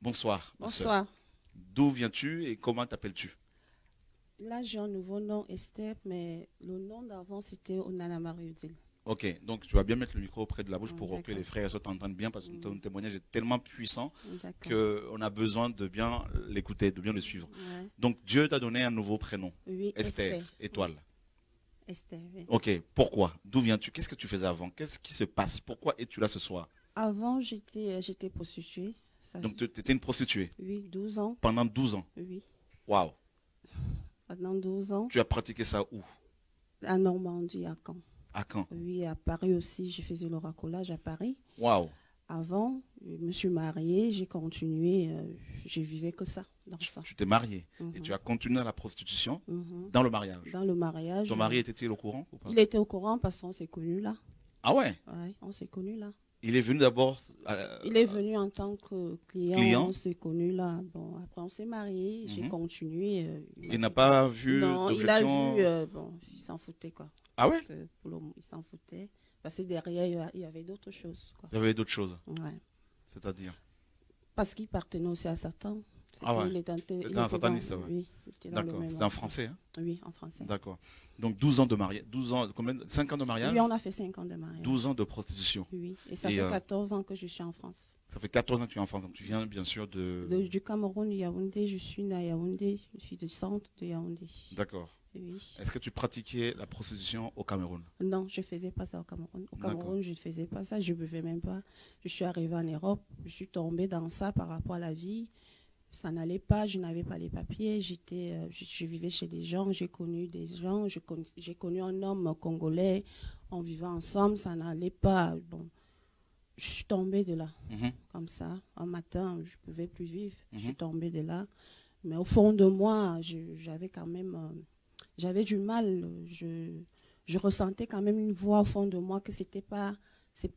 Bonsoir, ma sœur. Bonsoir. D'où viens-tu et comment t'appelles-tu? Là, j'ai un nouveau nom, Esther, mais le nom d'avant, c'était Onana Mariudil. Ok, donc tu vas bien mettre le micro près de la bouche pour que les D'accord. frères et sœurs t'entendent bien parce que ton Mm, témoignage est tellement puissant D'accord. qu'on a besoin de bien l'écouter, de bien le suivre. Ouais. Donc Dieu t'a donné un nouveau prénom, Oui, Esther, Esther. Oui, étoile. Esther, oui. Ok, pourquoi? D'où viens-tu? Qu'est-ce que tu faisais avant? Qu'est-ce qui se passe? Pourquoi es-tu là ce soir? Avant, j'étais prostituée. Ça, Donc tu étais une prostituée oui, 12 ans. pendant 12 ans. Oui, Waouh! pendant 12 ans. Tu as pratiqué ça où? À Normandie, à Caen. À Caen? Oui, à Paris aussi, je faisais le racolage à Paris. Waouh! Avant, je me suis mariée, j'ai continué, je vivais que ça, dans ça. Tu t'es marié et Mhm, tu as continué la prostitution mhm. dans le mariage. Dans le mariage, Ton mari était-il au courant ou pas? il était au courant parce qu'on s'est connus là. Ah ouais? Ouais, on s'est connus là. Il est venu d'abord Il est venu en tant que client, on client. s'est connus là. Bon, après on s'est mariés, j'ai Mhm. continué. Il n'a pas vu Non, il a vu, d'objection. bon, il s'en foutait quoi. Ah Parce ouais? que pour le moment, il s'en foutait. Parce que derrière, il y avait d'autres choses quoi. Il y avait d'autres choses. Ouais. C'est-à-dire. Parce qu'il appartenait aussi à Satan. Ah ouais. Il était, il C'était un était dans, sataniste, ouais. oui, il était dans le D'accord. même C'était en ordre. français, hein? Oui, en français. D'accord. Donc 12 ans de mariage. 12 ans, combien? 5 ans de Oui, mariage? on a fait 5 ans de mariage. 12 ans de prostitution. Oui, et ça Et fait 14 ans que je suis en France. ça fait 14 ans que tu es en France. Donc tu viens bien sûr de. Du Cameroun, Yaoundé, je suis née à Yaoundé, je suis du centre de Yaoundé. D'accord. Oui. Est-ce que tu pratiquais la prostitution au Cameroun? Non, je ne faisais pas ça au Cameroun. Au D'accord. Cameroun, je ne faisais pas ça, je ne buvais même pas. Je suis arrivée en Europe, je suis tombée dans ça par rapport à la vie. Ça n'allait pas, je n'avais pas les papiers, je vivais chez des gens, j'ai connu des gens, j'ai connu un homme congolais, on vivait ensemble, ça n'allait pas. Bon, je suis tombée de là, Mhm. comme ça. Un matin, je ne pouvais plus vivre, je Mhm. suis tombée de là. Mais au fond de moi, j'avais quand même, j'avais du mal. Je ressentais quand même une voix au fond de moi que c'est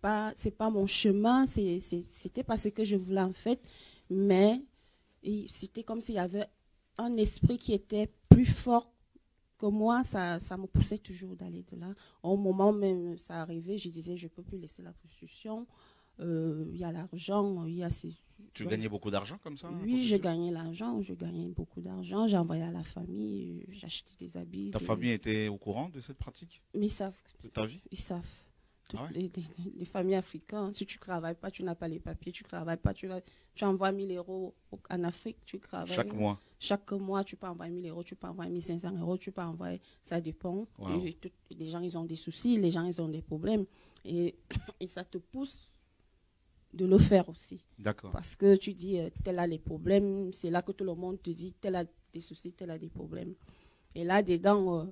pas mon chemin, c'était pas ce que je voulais en fait. Mais c'était comme s'il y avait un esprit qui était plus fort que moi. Ça me poussait toujours d'aller de là. Au moment même, ça arrivait, je disais, je ne peux plus laisser la prostitution. Il y a l'argent, il y a ces... Tu Donc, gagnais beaucoup d'argent comme ça, la oui, je prostitution? gagnais l'argent, je gagnais beaucoup d'argent, j'envoyais à la famille, j'achetais des habits. Ta famille était au courant de cette pratique Mais ils savent, de ta vie? ils savent. Toutes Ah ouais? les familles africaines, si tu ne travailles pas, tu n'as pas les papiers, tu ne travailles pas, tu envoies 1000 euros en Afrique, tu travailles. Chaque mois? Chaque mois, tu peux envoyer 1000 euros, tu peux envoyer 1500 euros, tu peux envoyer, ça dépend. Wow. Les gens, ils ont des soucis, les gens, ils ont des problèmes. Et, et ça te pousse de le faire aussi. D'accord. Parce que tu dis, tel a les problèmes, c'est là que tout le monde te dit, tel a des soucis, tel a des problèmes. Et là-dedans,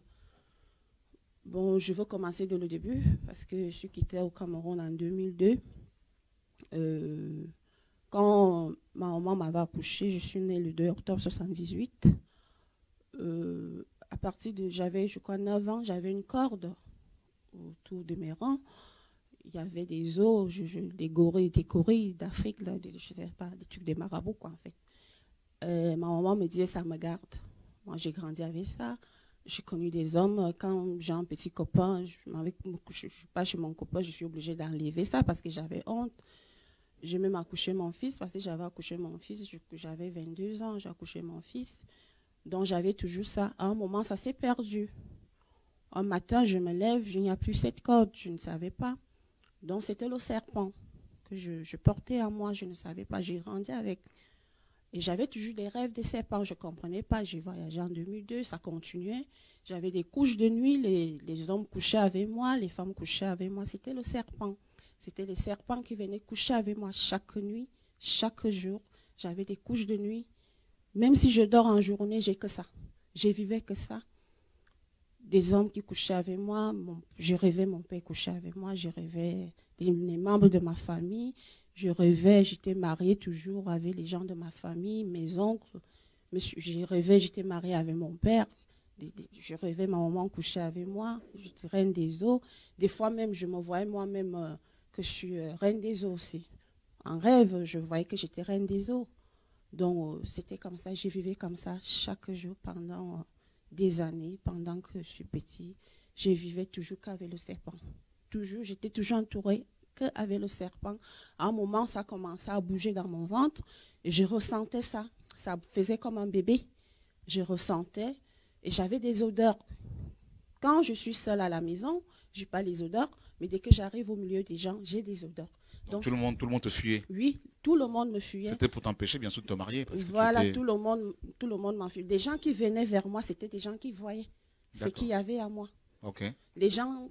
bon, je veux commencer dès le début, parce que je suis quittée au Cameroun en 2002. Quand ma maman m'avait accouchée, je suis née le 2 octobre 1978. À partir de, j'avais, je crois, 9 ans, j'avais une corde autour de mes rangs. Il y avait des os, des gorilles d'Afrique, là, je sais pas, des trucs des marabouts, quoi, en fait. Ma maman me disait, ça me garde. Moi, j'ai grandi avec ça. J'ai connu des hommes. Quand j'ai un petit copain, je ne suis pas chez mon copain, je suis obligée d'enlever ça parce que j'avais honte. J'ai même accouché mon fils parce que j'avais accouché mon fils, j'avais 22 ans, j'ai accouché mon fils. Donc, j'avais toujours ça. À un moment, ça s'est perdu. Un matin, je me lève, il n'y a plus cette corde, je ne savais pas. Donc, c'était le serpent que je portais à moi, je ne savais pas, j'ai grandi avec. Et j'avais toujours des rêves de serpents, je ne comprenais pas. J'ai voyagé en 2002, ça continuait. J'avais des couches de nuit, les hommes couchaient avec moi, les femmes couchaient avec moi. C'était le serpent. C'était les serpents qui venaient coucher avec moi chaque nuit, chaque jour. J'avais des couches de nuit. Même si je dors en journée, j'ai que ça. Je vivais que ça. Des hommes qui couchaient avec moi. Je rêvais mon père couchait avec moi. Je rêvais des membres de ma famille. Je rêvais, j'étais mariée toujours avec les gens de ma famille, mes oncles. Je rêvais, j'étais mariée avec mon père. Je rêvais, ma maman couchait avec moi. J'étais reine des eaux. Des fois même, je me voyais moi-même que je suis reine des eaux aussi. En rêve, je voyais que j'étais reine des eaux. Donc, c'était comme ça. Je vivais comme ça chaque jour pendant des années, pendant que je suis petite. Je vivais toujours qu'avec le serpent. Toujours, j'étais toujours entourée qu'avec le serpent. À un moment, ça commençait à bouger dans mon ventre et je ressentais ça. Ça faisait comme un bébé. Je ressentais et j'avais des odeurs. Quand je suis seule à la maison, je n'ai pas les odeurs, mais dès que j'arrive au milieu des gens, j'ai des odeurs. Donc tout le monde te fuyait. Oui, tout le monde me fuyait. C'était pour t'empêcher bien sûr de te marier. Parce que voilà, tout le monde m'enfuyait. Des gens qui venaient vers moi, c'était des gens qui voyaient ce qu'il y avait à moi. Okay. Les gens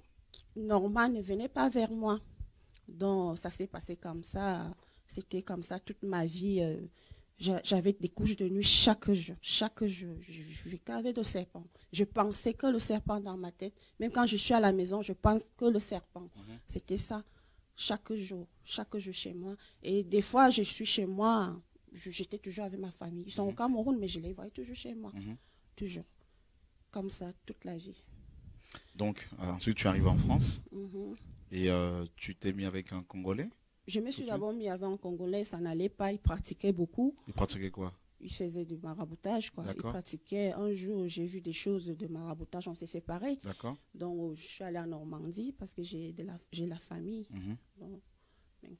normaux ne venaient pas vers moi. Donc ça s'est passé comme ça. C'était comme ça toute ma vie. J'avais des couches de nuit chaque jour. Chaque jour, je vivais qu'avec le serpent. Je pensais que le serpent dans ma tête. Même quand je suis à la maison, je pense que le serpent. C'était ça. Chaque jour chez moi. Et des fois, je suis chez moi, j'étais toujours avec ma famille. Ils sont au Cameroun, mais je les voyais toujours chez moi. Toujours. Comme ça, toute la vie. Donc, ensuite, tu arrives en France et tu t'es mis avec un Congolais? Je me suis d'abord mis avec un Congolais, ça n'allait pas, il pratiquait beaucoup. Il pratiquait quoi? Il faisait du maraboutage, quoi. Il pratiquait. Un jour, j'ai vu des choses de maraboutage, on s'est séparés. Donc, je suis allée en Normandie parce que j'ai la famille. Bon,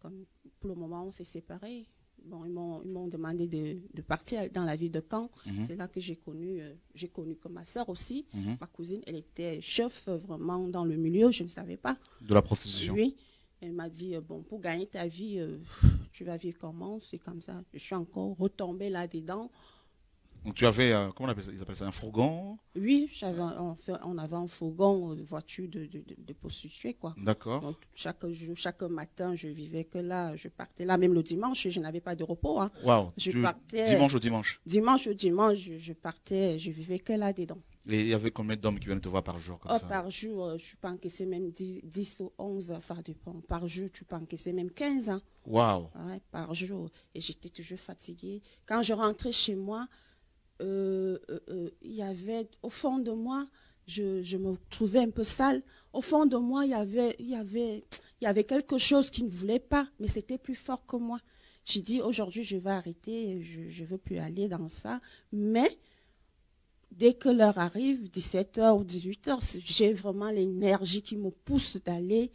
comme pour le moment, on s'est séparés. Bon, ils m'ont demandé de partir dans la ville de Caen. C'est là que j'ai connu que ma sœur aussi. Ma cousine, elle était chef vraiment dans le milieu, je ne savais pas. De la prostitution? Oui. Elle m'a dit, bon, pour gagner ta vie, tu vas vivre comment? C'est comme ça. Je suis encore retombée là-dedans. Donc tu avais, comment ils appellent ça, un fourgon? Oui, on avait un fourgon, une voiture de prostituées, quoi. D'accord. Donc chaque jour, chaque matin, je vivais que là, je partais là. Même le dimanche, je n'avais pas de repos. Hein. Wow. Dimanche au dimanche? Dimanche au dimanche, je partais, je vivais que là-dedans. Et il y avait combien d'hommes qui venaient te voir par jour comme ça? Par jour, je peux encaisser même 10 ou 11, ça dépend. Par jour, tu peux encaisser même 15 ans. Wow. Ouais, par jour. Et j'étais toujours fatiguée. Quand je rentrais chez moi, il y avait, au fond de moi, je me trouvais un peu sale. Au fond de moi, il y avait quelque chose qui ne voulait pas, mais c'était plus fort que moi. J'ai dit, aujourd'hui, je vais arrêter, je ne veux plus aller dans ça. Mais dès que l'heure arrive, 17h ou 18h, j'ai vraiment l'énergie qui me pousse d'aller.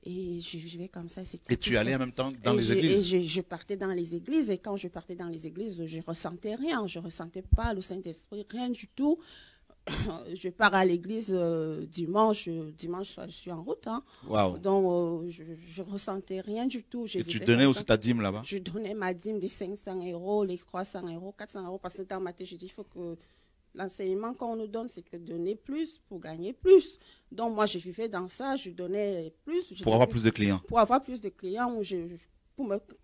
Et je vais comme ça. Et tu allais en même temps dans les églises? Et je partais dans les églises. Et quand je partais dans les églises, je ne ressentais rien. Je ne ressentais pas le Saint-Esprit, rien du tout. Je pars à l'église dimanche. Dimanche, je suis en route. Hein. Wow. Donc, je ne ressentais rien du tout. Et tu donnais aussi ta dîme là-bas? Je donnais ma dîme de 500 €, les 300 €, 400 €. Parce que dans ma tête, je dis, il faut que l'enseignement qu'on nous donne, c'est que donner plus pour gagner plus. Donc, moi, je vivais dans ça, je donnais plus. Pour avoir plus de clients? Pour avoir plus de clients.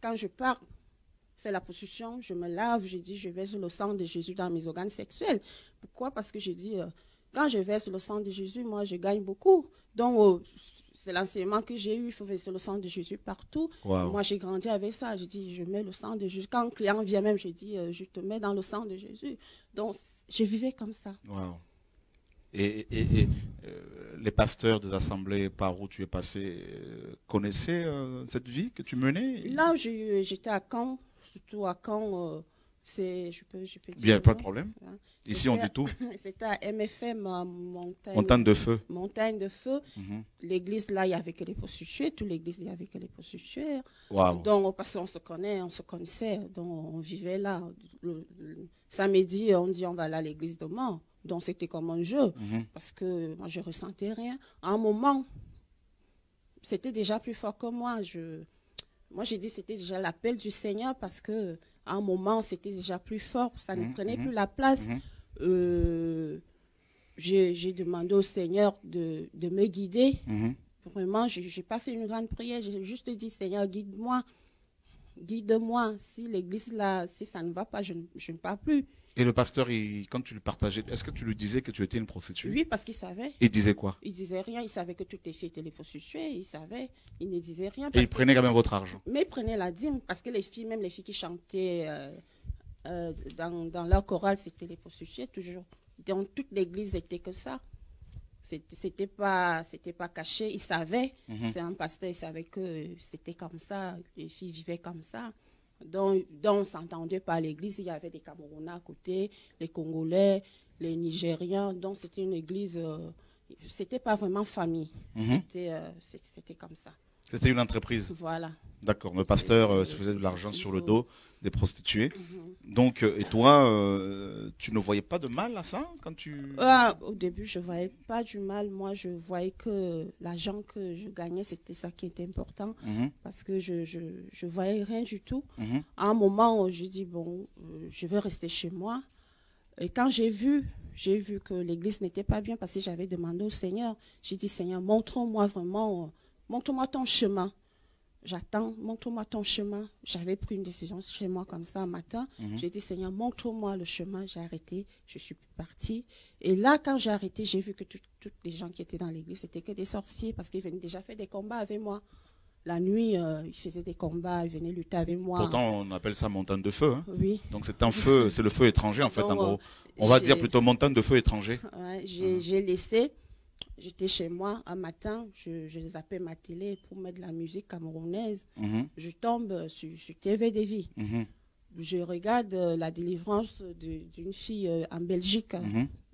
Quand je pars faire la possession, je me lave, je dis, je verse le sang de Jésus dans mes organes sexuels. Pourquoi? Parce que je dis, quand je verse le sang de Jésus, moi, je gagne beaucoup. Donc, c'est l'enseignement que j'ai eu, il faut verser le sang de Jésus partout. Wow. Moi, j'ai grandi avec ça. Je dis, je mets le sang de Jésus. Quand un client vient même, je dis, je te mets dans le sang de Jésus. Donc, je vivais comme ça. Wow. Et les pasteurs des assemblées par où tu es passé connaissaient cette vie que tu menais? Là où j'étais à Caen, surtout à Caen, je peux dire. Bien, pas de problème. Hein. Ici, on dit tout. C'était à MFM, Montagne de Feu. Montagne de Feu. L'église, là, il n'y avait que les prostituées. Toute l'église, il n'y avait que les prostituées. Wow. Donc, parce qu'on se connaissait. Donc, on vivait là. Le samedi, on dit on va aller à l'église demain. Donc, c'était comme un jeu. Parce que moi, je ne ressentais rien. À un moment, c'était déjà plus fort que moi. Moi, j'ai dit c'était déjà l'appel du Seigneur parce que à un moment, c'était déjà plus fort. Ça ne prenait plus la place. J'ai demandé au Seigneur de me guider. Vraiment, je n'ai pas fait une grande prière. J'ai juste dit, Seigneur, guide-moi. Guide-moi. Si l'église, là, si ça ne va pas, je ne pars plus. Et le pasteur, quand tu lui partageais, est-ce que tu lui disais que tu étais une prostituée? Oui, parce qu'il savait. Il disait quoi? Il disait rien. Il savait que toutes les filles étaient les prostituées. Il savait. Il ne disait rien. Et il prenait quand même votre argent? Mais il prenait la dîme. Parce que les filles, même les filles qui chantaient dans leur chorale, c'était les prostituées toujours. Dans toute l'église, c'était que ça. C'était pas caché. Il savait. C'est un pasteur, il savait que c'était comme ça. Les filles vivaient comme ça. Donc on s'entendait pas à l'église. Il y avait des Camerounais à côté, les Congolais, les Nigériens. Donc c'était une église, c'était pas vraiment famille. C'était comme ça. C'était une entreprise. Voilà. D'accord. Le pasteur se faisait de l'argent sur le dos des prostituées. Donc, et toi, tu ne voyais pas de mal à ça quand tu... Au début, je ne voyais pas du mal. Moi, je voyais que l'argent que je gagnais, c'était ça qui était important. Parce que je voyais rien du tout. À un moment, j'ai dit, bon, je vais rester chez moi. Et quand j'ai vu que l'église n'était pas bien, parce que j'avais demandé au Seigneur, j'ai dit, Seigneur, montre-moi vraiment, montre-moi ton chemin. J'attends, montre-moi ton chemin. J'avais pris une décision chez moi comme ça un matin. J'ai dit, Seigneur, montre-moi le chemin. J'ai arrêté, je suis partie. Et là, quand j'ai arrêté, j'ai vu que tous les gens qui étaient dans l'église, c'était que des sorciers, parce qu'ils venaient déjà faire des combats avec moi. La nuit, ils faisaient des combats, ils venaient lutter avec moi. Pourtant, on appelle ça montagne de feu. Hein. Oui. Donc c'est un feu, c'est le feu étranger en fait, en gros. On va dire plutôt montagne de feu étranger. Ouais, j'ai laissé. J'étais chez moi un matin, je zappais ma télé pour mettre de la musique camerounaise. Je tombe sur TV Devi. Je regarde la délivrance d'une fille en Belgique.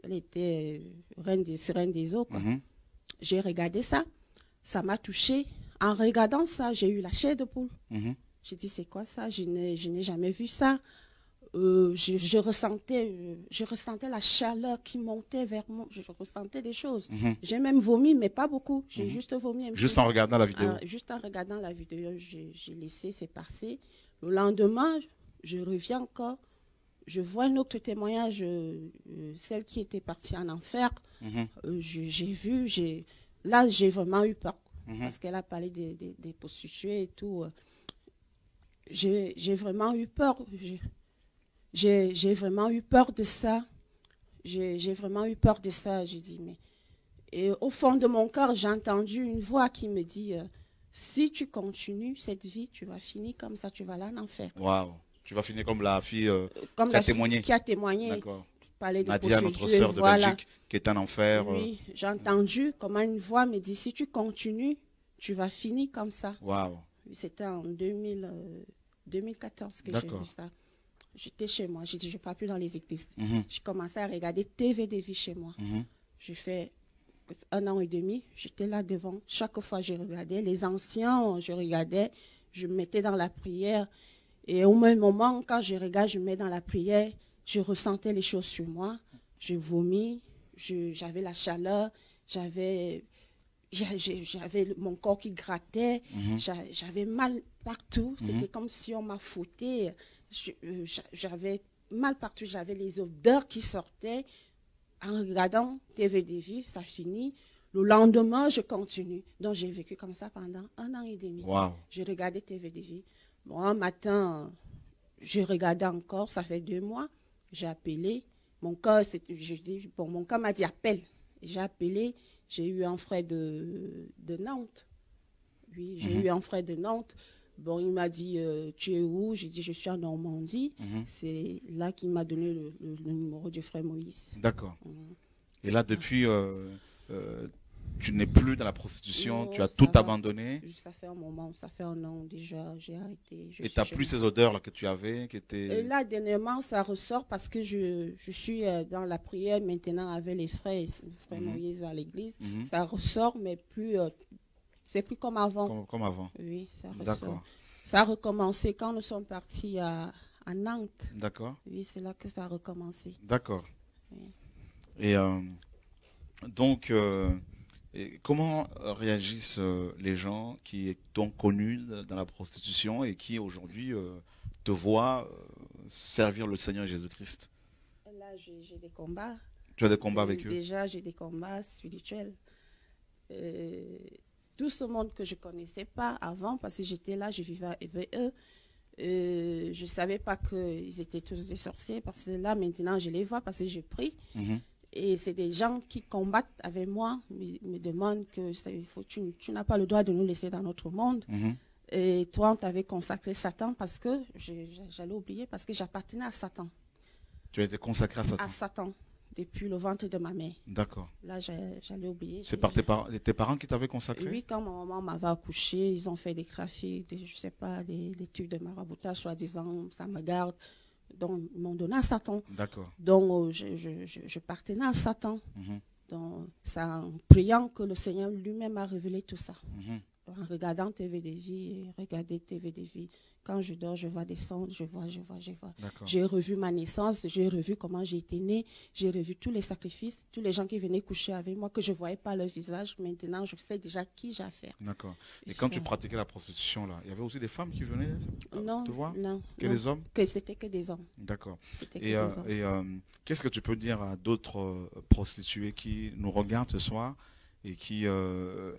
Elle était reine des eaux. J'ai regardé ça. Ça m'a touchée. En regardant ça, j'ai eu la chair de poule. J'ai dit, c'est quoi ça? Je n'ai jamais vu ça. Je ressentais la chaleur qui montait vers moi. Je ressentais des choses. J'ai même vomi, mais pas beaucoup. J'ai juste vomi un peu. Juste en regardant la vidéo. Juste en regardant la vidéo, j'ai laissé, c'est passé. Le lendemain, je reviens encore. Je vois un autre témoignage, celle qui était partie en enfer. J'ai vu, là, j'ai vraiment eu peur. Parce qu'elle a parlé des prostituées et tout. J'ai vraiment eu peur. J'ai vraiment eu peur de ça. J'ai vraiment eu peur de ça. J'ai dit, mais... Et au fond de mon cœur, j'ai entendu une voix qui me dit, si tu continues cette vie, tu vas finir comme ça, tu vas aller en enfer. Waouh. Tu vas finir comme la fille comme qui a témoigné. Qui a témoigné. D'accord. Nadia, notre sœur de Belgique, qui est en enfer. Oui, j'ai entendu comment une voix me dit, si tu continues, tu vas finir comme ça. Waouh. C'était en 2014 que j'ai vu ça. J'étais chez moi, j'ai dit, je ne pars plus dans les églises. J'ai commencé à regarder TV Devi chez moi. J'ai fait 1 an et demi, j'étais là devant. Chaque fois, je regardais. Les anciens, je regardais. Je me mettais dans la prière. Et au même moment, quand je regarde, je me mets dans la prière, je ressentais les choses sur moi. Je vomis, j'avais la chaleur, j'avais mon corps qui grattait, j'avais mal partout. C'était comme si on m'a fouetté. J'avais mal partout, j'avais les odeurs qui sortaient. En regardant TV Devi, ça finit. Le lendemain, je continue. Donc, j'ai vécu comme ça pendant 1 an et demi. Wow. Je regardais TV Devi. Bon, un matin, je regardais encore, ça fait 2 mois. J'ai appelé. Mon cœur m'a dit appelle. J'ai appelé. J'ai eu un frère de Nantes. Oui, j'ai eu un frère de Nantes. Bon, il m'a dit, tu es où? J'ai dit, je suis en Normandie. C'est là qu'il m'a donné le numéro du frère Moïse. D'accord. Et là, depuis, tu n'es plus dans la prostitution, non, tu as tout abandonné. Ça fait un moment, ça fait 1 an déjà, j'ai arrêté. Et tu n'as plus ces odeurs là que tu avais qui étaient... Et là, dernièrement, ça ressort parce que je suis dans la prière maintenant avec les frères Moïse à l'église. Ça ressort, mais plus... c'est plus comme avant. Comme avant. Oui, ça ressort. D'accord. Ça a recommencé quand nous sommes partis à Nantes. D'accord. Oui, c'est là que ça a recommencé. D'accord. Oui. Et donc, comment réagissent les gens qui t'ont connu dans la prostitution et qui aujourd'hui te voient servir le Seigneur Jésus-Christ? Là, j'ai des combats. Tu as des combats avec eux? Déjà, j'ai des combats spirituels. Tout ce monde que je ne connaissais pas avant, parce que j'étais là, je vivais avec eux, je ne savais pas qu'ils étaient tous des sorciers, parce que là, maintenant, je les vois, parce que je prie. Et c'est des gens qui combattent avec moi, me demandent que tu n'as pas le droit de nous laisser dans notre monde. Et toi, on t'avait consacré Satan, parce que, j'allais oublier, parce que j'appartenais à Satan. Tu as été consacré à Satan? À Satan. Depuis le ventre de ma mère. D'accord. Là, j'allais oublier. C'est par tes parents qui t'avaient consacré? Oui, quand ma maman m'avait accouché, ils ont fait des trafics, je ne sais pas, des trucs de maraboutage, soi-disant, ça me garde. Donc, ils m'ont donné à Satan. D'accord. Donc, je partenais à Satan. Donc, c'est en priant que le Seigneur lui-même a révélé tout ça. en regardant TV des vies, regarder TV des vies. Quand je dors, je vois descendre, je vois. J'ai revu ma naissance, j'ai revu comment j'ai été née, j'ai revu tous les sacrifices, tous les gens qui venaient coucher avec moi, que je ne voyais pas leur visage. Maintenant, je sais déjà qui j'ai affaire. D'accord. Et quand tu pratiquais la prostitution, là, il y avait aussi des femmes qui venaient te voir? Non. Que des hommes? C'était que des hommes. D'accord. Et qu'est-ce que tu peux dire à d'autres prostituées qui nous regardent ce soir et qui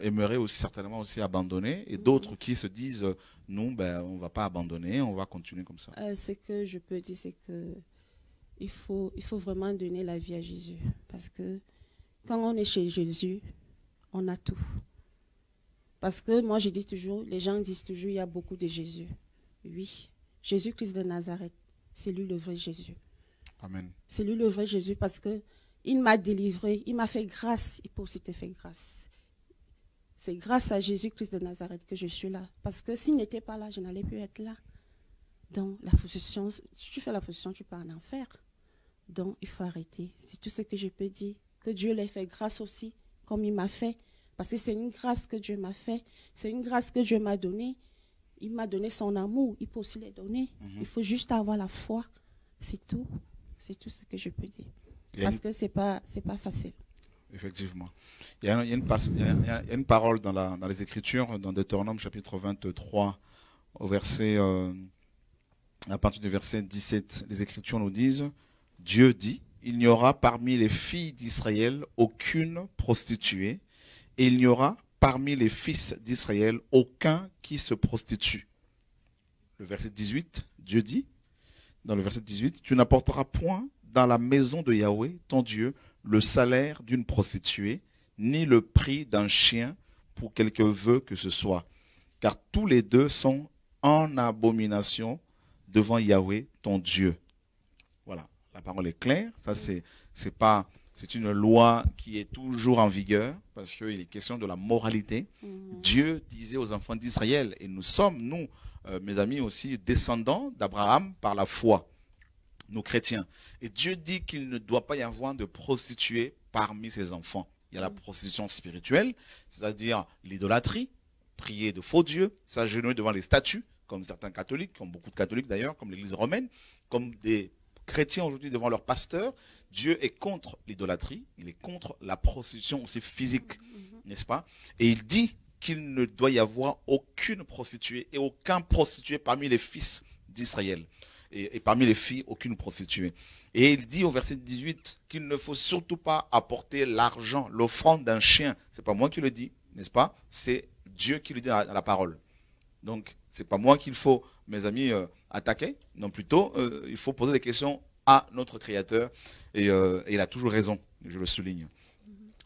aimeraient aussi certainement aussi abandonner, et d'autres qui se disent nous, on ne va pas abandonner, on va continuer comme ça? Ce que je peux dire, c'est que il faut vraiment donner la vie à Jésus. Parce que quand on est chez Jésus, on a tout. Parce que moi, je dis toujours, les gens disent toujours, il y a beaucoup de Jésus. Oui, Jésus-Christ de Nazareth, c'est lui le vrai Jésus. Amen. C'est lui le vrai Jésus parce que il m'a délivré, il m'a fait grâce, il peut aussi te faire grâce. C'est grâce à Jésus-Christ de Nazareth que je suis là. Parce que s'il n'était pas là, je n'allais plus être là. Donc, la position, si tu fais la position, tu pars en enfer. Donc, il faut arrêter. C'est tout ce que je peux dire. Que Dieu l'ait fait grâce aussi, comme il m'a fait. Parce que c'est une grâce que Dieu m'a fait. C'est une grâce que Dieu m'a donnée. Il m'a donné son amour. Il peut aussi les donner. Il faut juste avoir la foi. C'est tout. C'est tout ce que je peux dire. Parce que c'est pas facile. Effectivement. Il y a une parole dans les Écritures, dans Deutéronome chapitre 23, à partir du verset 17, les Écritures nous disent, Dieu dit, il n'y aura parmi les filles d'Israël aucune prostituée, et il n'y aura parmi les fils d'Israël aucun qui se prostitue. Le verset 18, Dieu dit, dans le verset 18, tu n'apporteras point dans la maison de Yahweh, ton Dieu, le salaire d'une prostituée, ni le prix d'un chien pour quelque vœu que ce soit. Car tous les deux sont en abomination devant Yahweh, ton Dieu. Voilà, la parole est claire. Ça, c'est une loi qui est toujours en vigueur parce qu'il est question de la moralité. Dieu disait aux enfants d'Israël, et nous sommes, nous, mes amis aussi, descendants d'Abraham par la foi, nos chrétiens. Et Dieu dit qu'il ne doit pas y avoir de prostituées parmi ses enfants. Il y a la prostitution spirituelle, c'est-à-dire l'idolâtrie, prier de faux dieux, s'agenouiller devant les statues, comme certains catholiques, comme beaucoup de catholiques d'ailleurs, comme l'Église romaine, comme des chrétiens aujourd'hui devant leur pasteur. Dieu est contre l'idolâtrie, il est contre la prostitution aussi physique, n'est-ce pas? Et il dit qu'il ne doit y avoir aucune prostituée et aucun prostitué parmi les fils d'Israël. Et parmi les filles, aucune prostituée. Et il dit au verset 18 qu'il ne faut surtout pas apporter l'argent, l'offrande d'un chien. Ce n'est pas moi qui le dis, n'est-ce pas? C'est Dieu qui le dit dans la parole. Donc, ce n'est pas moi qu'il faut, mes amis, attaquer. Non, plutôt, il faut poser des questions à notre Créateur. Et il a toujours raison, je le souligne.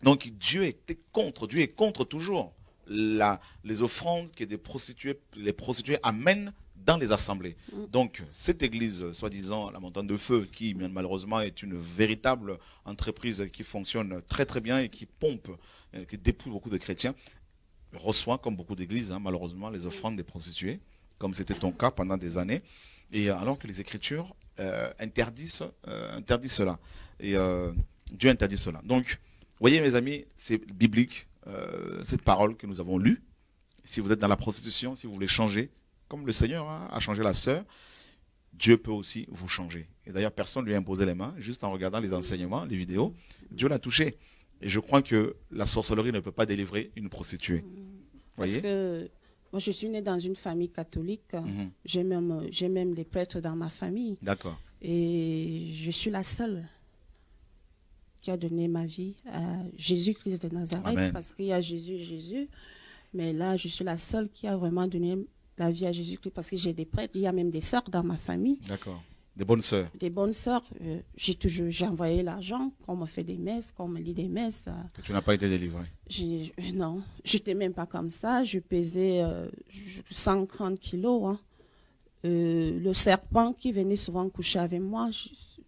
Donc, Dieu est contre toujours les offrandes que les prostituées amènent dans les assemblées. Donc, cette église, soi-disant la montagne de feu, qui malheureusement est une véritable entreprise qui fonctionne très très bien et qui pompe, qui dépouille beaucoup de chrétiens, reçoit, comme beaucoup d'églises, malheureusement, les offrandes des prostituées, comme c'était ton cas pendant des années, et alors que les Écritures interdisent cela. Et Dieu interdit cela. Donc, voyez mes amis, c'est biblique, cette parole que nous avons lue. Si vous êtes dans la prostitution, si vous voulez changer, comme le Seigneur a changé la sœur, Dieu peut aussi vous changer. Et d'ailleurs, personne ne lui a imposé les mains, juste en regardant les enseignements, les vidéos, Dieu l'a touché. Et je crois que la sorcellerie ne peut pas délivrer une prostituée. Parce que moi, je suis née dans une famille catholique. J'ai même des prêtres dans ma famille. D'accord. Et je suis la seule qui a donné ma vie à Jésus-Christ de Nazareth. Amen. Parce qu'il y a Jésus. Mais là, je suis la seule qui a vraiment donné la vie à Jésus-Christ, parce que j'ai des prêtres, il y a même des sœurs dans ma famille. D'accord. Des bonnes sœurs. Des bonnes sœurs. J'ai envoyé l'argent, qu'on me fait des messes, qu'on me lit des messes. Que tu n'as pas été délivrée? Non, je n'étais même pas comme ça. Je pesais 130 kilos. Le serpent qui venait souvent coucher avec moi,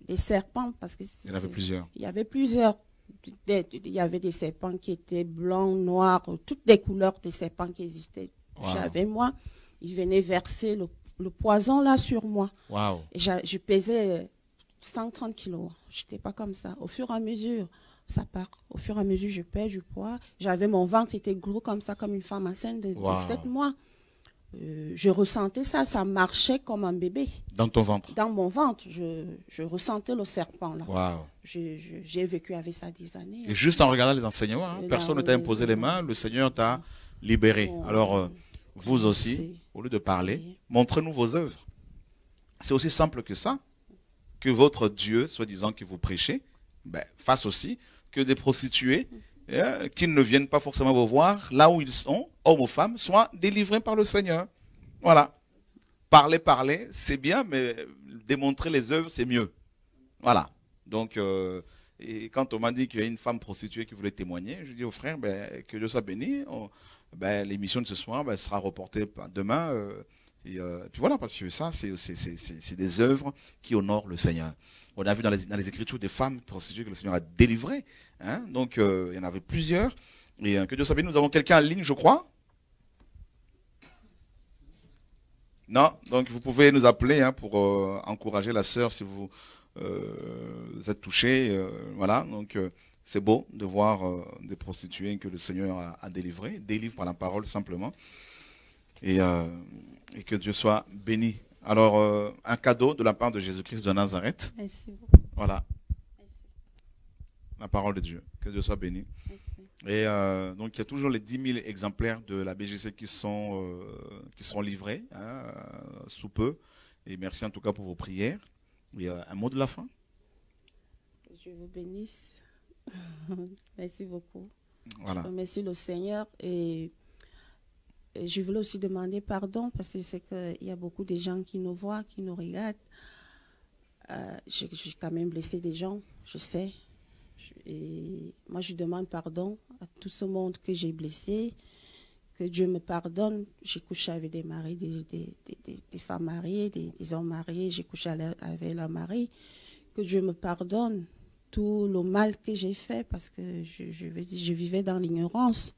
les serpents, parce que... Il y en avait plusieurs. Il y avait plusieurs. Il y avait des serpents qui étaient blancs, noirs, toutes les couleurs des serpents qui existaient coucher avec moi. Ils venaient verser le poison là sur moi. Wow. Et je pesais 130 kilos. Je n'étais pas comme ça. Au fur et à mesure, ça part. Au fur et à mesure, je perds du poids. J'avais mon ventre qui était gros comme ça, comme une femme enceinte de 7 mois. Je ressentais ça, ça marchait comme un bébé. Dans ton ventre? Dans mon ventre, je ressentais le serpent là. Wow. J'ai vécu avec ça 10 années. Et juste en regardant les enseignements, hein, personne ne t'a imposé les mains, le Seigneur t'a libéré. Alors, vous aussi, au lieu de parler, montrez-nous vos œuvres. C'est aussi simple que ça, que votre Dieu, soi-disant que vous prêchez, fasse aussi que des prostituées qui ne viennent pas forcément vous voir, là où ils sont, hommes ou femmes, soient délivrés par le Seigneur. Voilà. Parler, c'est bien, mais démontrer les œuvres, c'est mieux. Voilà. Donc, et quand on m'a dit qu'il y a une femme prostituée qui voulait témoigner, je dis au frère, que Dieu soit béni. L'émission de ce soir sera reportée demain. Et puis voilà, parce que ça, c'est des œuvres qui honorent le Seigneur. On a vu dans les Écritures des femmes prostituées que le Seigneur a délivrées. Hein, donc, il y en avait plusieurs. Et que Dieu soit béni. Nous avons quelqu'un en ligne, je crois. Non, donc vous pouvez nous appeler hein, pour encourager la sœur si vous êtes touché. Voilà, donc c'est beau de voir des prostituées que le Seigneur a délivrées. Délivre par la parole simplement. Et que Dieu soit béni. Alors, un cadeau de la part de Jésus-Christ de Nazareth. Merci beaucoup. Voilà. Merci. La parole de Dieu. Que Dieu soit béni. Merci. Et donc, il y a toujours les 10 000 exemplaires de la BGC qui seront livrés hein, sous peu. Et merci en tout cas pour vos prières. Il y a un mot de la fin. Que Dieu vous bénisse. Merci beaucoup. Voilà. Je remercie le Seigneur et je voulais aussi demander pardon parce que c'est qu'il y a beaucoup de gens qui nous voient, qui nous regardent. J'ai quand même blessé des gens, je sais. Et moi, je demande pardon à tout ce monde que j'ai blessé. Que Dieu me pardonne. J'ai couché avec des maris, des femmes mariées, des hommes mariés. J'ai couché avec leur mari. Que Dieu me pardonne tout le mal que j'ai fait parce que je vivais dans l'ignorance.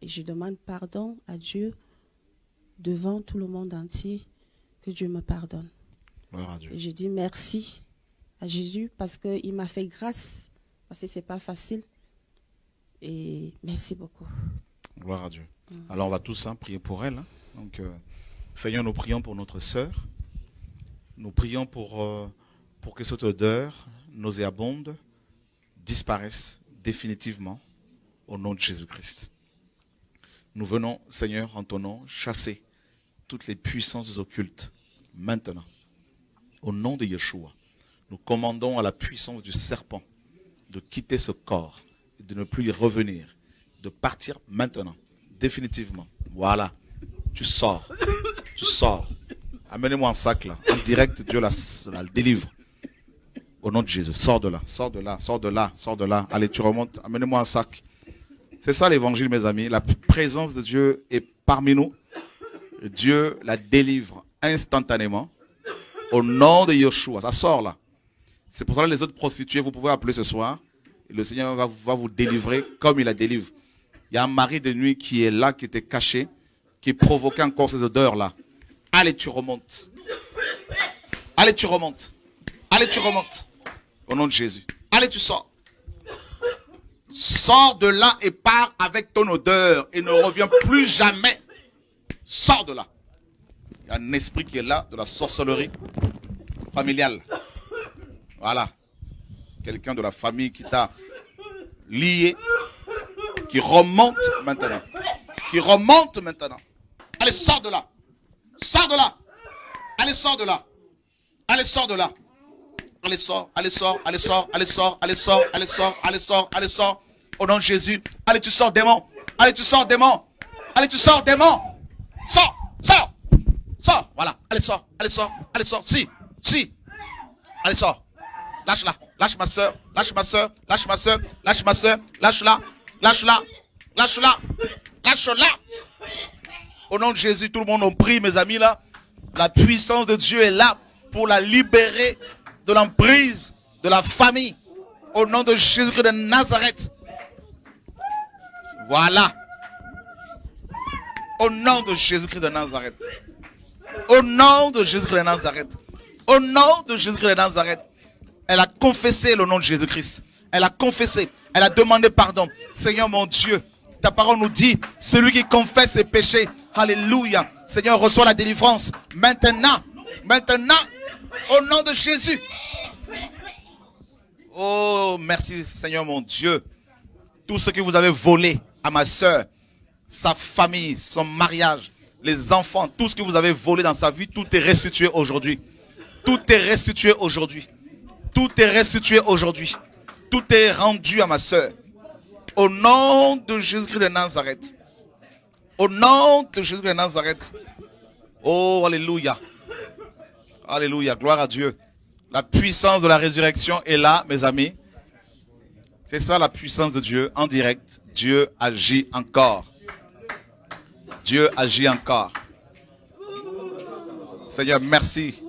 Et je demande pardon à Dieu devant tout le monde entier, que Dieu me pardonne. Gloire à Dieu. Et je dis merci à Jésus parce qu'il m'a fait grâce, parce que ce n'est pas facile. Et merci beaucoup. Gloire à Dieu. Alors on va tous prier pour elle. Hein. Donc, Seigneur, nous prions pour notre sœur. Nous prions pour que cette odeur nauséabonde disparaisse définitivement au nom de Jésus-Christ. Nous venons, Seigneur, en ton nom, chasser toutes les puissances occultes maintenant. Au nom de Yeshua, nous commandons à la puissance du serpent de quitter ce corps, et de ne plus y revenir, de partir maintenant, définitivement. Voilà, tu sors, tu sors. Amenez-moi un sac là, en direct, Dieu la délivre. Au nom de Jésus, sors de là, sors de là, sors de là, sors de là. Allez, tu remontes, amenez-moi un sac. C'est ça l'évangile, mes amis. La présence de Dieu est parmi nous. Dieu la délivre instantanément. Au nom de Yeshua. Ça sort là. C'est pour ça que les autres prostituées, vous pouvez appeler ce soir. Et le Seigneur va vous délivrer comme il la délivre. Il y a un mari de nuit qui est là, qui était caché, qui provoquait encore ces odeurs là. Allez, tu remontes. Allez, tu remontes. Allez, tu remontes. Au nom de Jésus. Allez, tu sors. Sors de là et pars avec ton odeur et ne reviens plus jamais. Sors de là. Il y a un esprit qui est là, de la sorcellerie familiale. Voilà. Quelqu'un de la famille qui t'a lié, qui remonte maintenant. Qui remonte maintenant. Allez, sors de là. Sors de là. Allez, sors de là. Allez, sors de là. Allez, sors, allez, sors, allez, sors, allez, sors, allez, sors, allez, sors, allez, sors, allez, sors. Au nom de Jésus. Allez, tu sors, démon. Allez, tu sors, démon. Allez, tu sors, démon. Sors, sors, sors. Voilà. Allez, sors, allez, sors, allez, sors. Si. Allez, sors. Lâche-la. Lâche ma soeur. Lâche ma soeur. Lâche ma soeur. Lâche ma soeur. Lâche-la. Lâche-la. Lâche-la. Lâche-la. Au nom de Jésus, tout le monde en prie, mes amis, là. La puissance de Dieu est là pour la libérer de l'emprise de la famille. Au nom de Jésus-Christ de Nazareth. Voilà. Au nom de Jésus-Christ de Nazareth. Au nom de Jésus-Christ de Nazareth. Au nom de Jésus-Christ de Nazareth. Elle a confessé le nom de Jésus-Christ. elle a confessé, elle a demandé pardon. Seigneur mon Dieu, ta parole nous dit, celui qui confesse ses péchés, alléluia, Seigneur, reçoit la délivrance. Maintenant, au nom de Jésus. Oh, merci Seigneur mon Dieu. Tout ce que vous avez volé à ma soeur, sa famille, son mariage, les enfants, tout ce que vous avez volé dans sa vie, tout est restitué aujourd'hui. Tout est restitué aujourd'hui. Tout est restitué aujourd'hui. Tout est rendu à ma soeur. Au nom de Jésus-Christ de Nazareth. Au nom de Jésus-Christ de Nazareth. Oh, alléluia. Alléluia, gloire à Dieu. La puissance de la résurrection est là, mes amis. C'est ça la puissance de Dieu, en direct. Dieu agit encore. Dieu agit encore. Seigneur, merci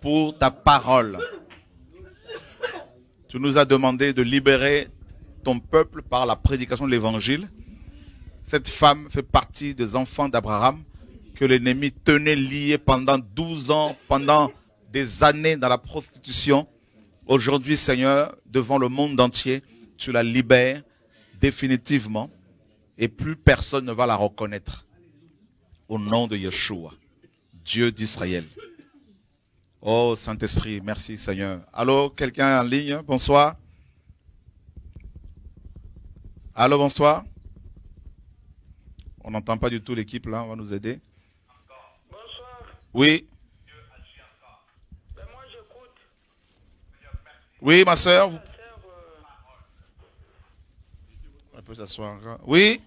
pour ta parole. Tu nous as demandé de libérer ton peuple par la prédication de l'évangile. Cette femme fait partie des enfants d'Abraham que l'ennemi tenait liés pendant 12 ans, pendant des années dans la prostitution. Aujourd'hui, Seigneur, devant le monde entier, tu la libères définitivement et plus personne ne va la reconnaître. Au nom de Yeshua, Dieu d'Israël. Oh Saint-Esprit, merci Seigneur. Allô, quelqu'un en ligne? Bonsoir. Allô, bonsoir. On n'entend pas du tout l'équipe là, on va nous aider. Bonsoir. Oui. Ben moi j'écoute. Oui, ma soeur. Vous... On peut s'asseoir. Oui.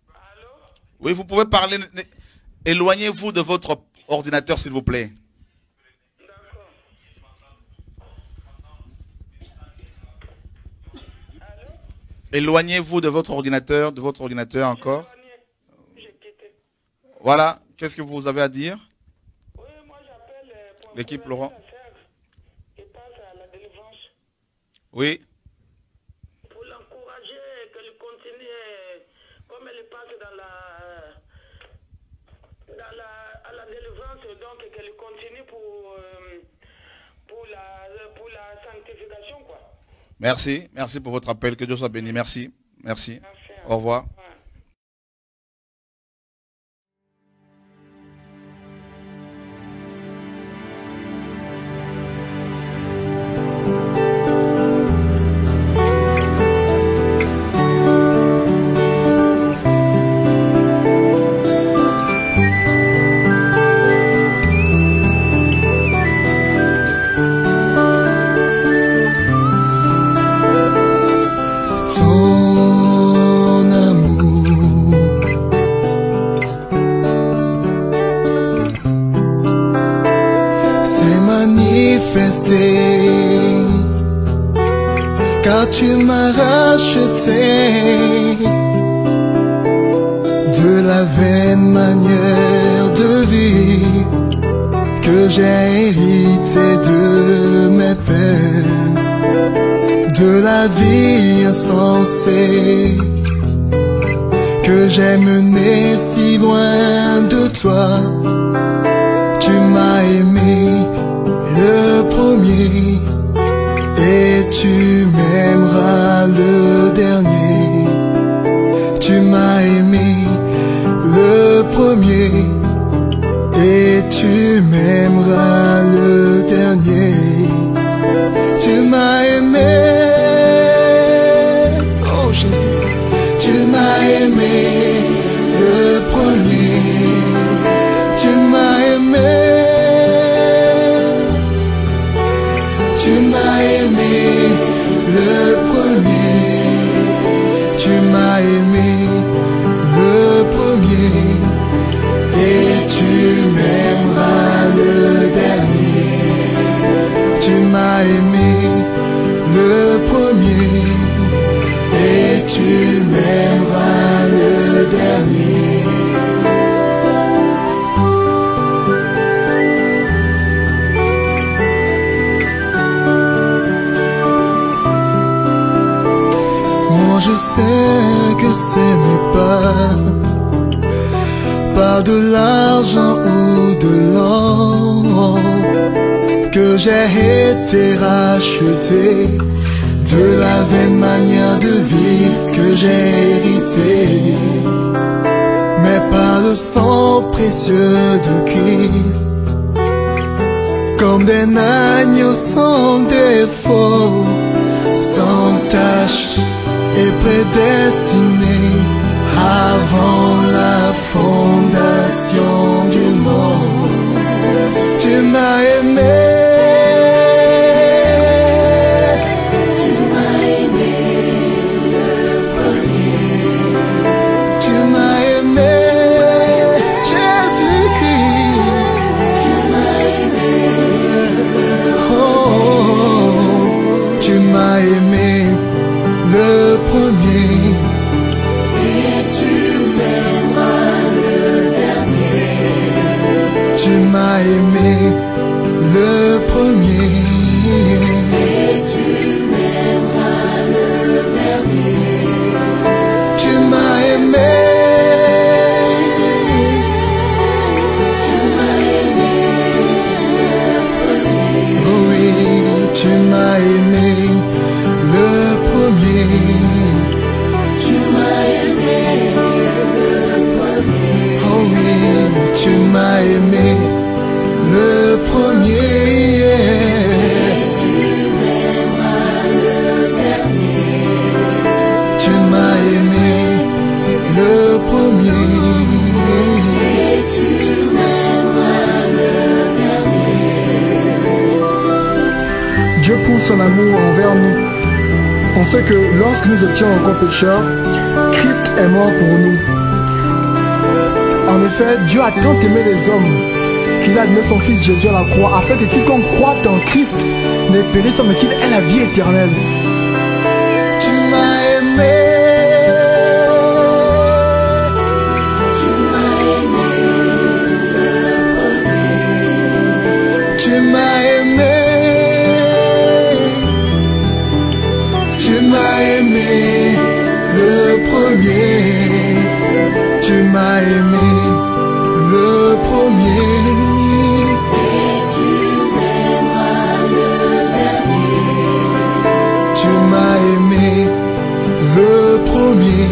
Allô? Oui, vous pouvez parler. Éloignez-vous de votre ordinateur, s'il vous plaît. D'accord. Allô? Éloignez-vous de votre ordinateur encore. J'ai quitté. Voilà. Qu'est-ce que vous avez à dire? Oui, moi j'appelle pour l'équipe encourager Laurent. sa sœur qui passe à la délivrance. Oui. Pour l'encourager, qu'elle continue, comme elle passe à la délivrance, donc qu'elle continue pour la sanctification, quoi. Merci. Merci pour votre appel. Que Dieu soit béni. Merci. Merci. Merci. Au revoir. Ouais. Car tu m'as racheté de la vaine manière de vie que j'ai hérité de mes pères, de la vie insensée que j'ai menée si loin de toi. Tu m'as aimé le premier et tu m'aimeras le dernier. Tu m'as aimé le premier et tu m'aimeras le dernier. Tu m'as aimé, oh Jésus, tu m'as aimé le premier. Tu m'as aimé. Tu m'as aimé le premier, tu m'as aimé le premier et tu m'aimeras le dernier. Tu m'as aimé le premier et tu m'aimeras le dernier. Je sais que ce n'est pas par de l'argent ou de l'or que j'ai été racheté de la vaine manière de vivre que j'ai hérité, mais par le sang précieux de Christ, comme des agneaux sans défaut, sans tache et prédestiné avant la fondation du monde. Tu m'as aimé, tu m'as aimé le premier, tu m'as aimé, Jésus-Christ, tu m'as aimé, oh, tu m'as aimé le premier. Tu m'as aimé le premier et tu m'aimeras le dernier. Tu m'as aimé, tu m'as aimé le premier. Oh oui, tu m'as aimé le premier. Tu m'as aimé le premier. Oh oui, tu m'as aimé le premier. Et tu m'aimeras le dernier. Tu m'as aimé le premier. Et tu m'aimeras le dernier. Dieu prouve son amour envers nous. On sait que lorsque nous étions encore pécheurs, Christ est mort pour nous. En effet, Dieu a tant aimé les hommes qu'il a donné son Fils Jésus à la croix, afin que quiconque croit en Christ ne périsse pas, mais qu'il ait la vie éternelle. Tu m'as aimé, tu m'as aimé le premier. Tu m'as aimé, tu m'as aimé le premier. Tu m'as aimé le premier. Et tu m'aimeras le dernier. Tu m'as aimé le premier.